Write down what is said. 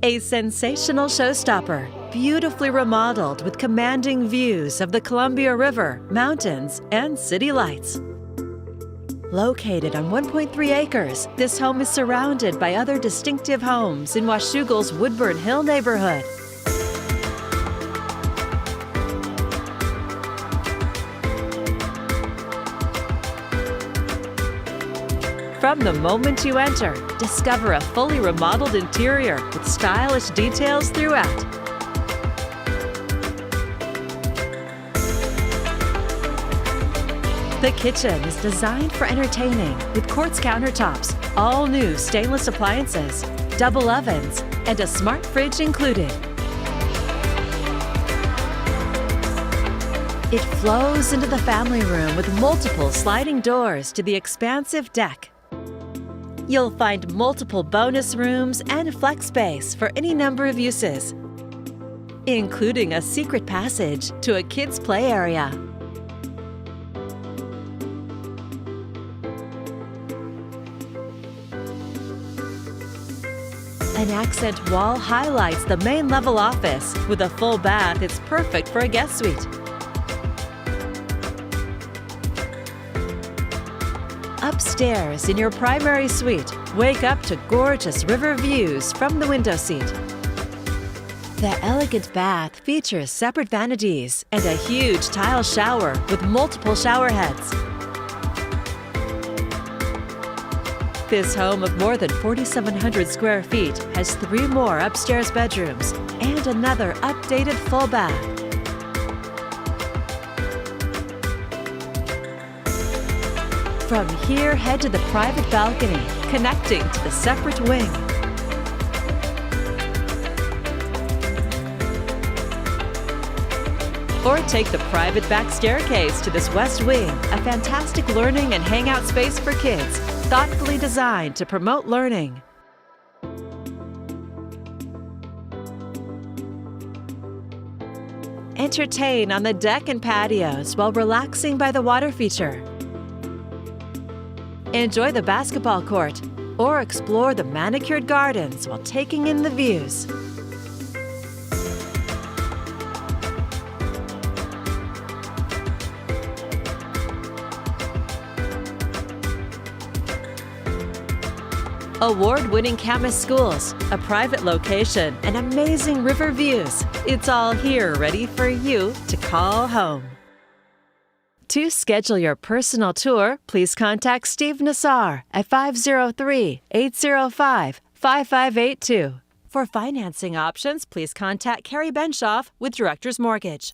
A sensational showstopper, beautifully remodeled with commanding views of the Columbia River, mountains, and city lights. Located on 1.3 acres, this home is surrounded by other distinctive homes in Washougal's Woodburn Hill neighborhood. From the moment you enter, discover a fully remodeled interior with stylish details throughout. The kitchen is designed for entertaining with quartz countertops, all new stainless appliances, double ovens, and a smart fridge included. It flows into the family room with multiple sliding doors to the expansive deck. You'll find multiple bonus rooms and flex space for any number of uses, including a secret passage to a kids' play area. An accent wall highlights the main level office. With a full bath, it's perfect for a guest suite. Upstairs in your primary suite, wake up to gorgeous river views from the window seat. The elegant bath features separate vanities and a huge tile shower with multiple shower heads. This home of more than 4,700 square feet has 3 more upstairs bedrooms and another updated full bath. From here, head to the private balcony, connecting to the separate wing. Or take the private back staircase to this west wing, a fantastic learning and hangout space for kids, thoughtfully designed to promote learning. Entertain on the deck and patios while relaxing by the water feature. Enjoy the basketball court or explore the manicured gardens while taking in the views. Award-winning campus schools, a private location, and amazing river views. It's all here ready for you to call home. To schedule your personal tour, please contact Steve Nassar at 503-805-5582. For financing options, please contact Carrie Benshoff with Director's Mortgage.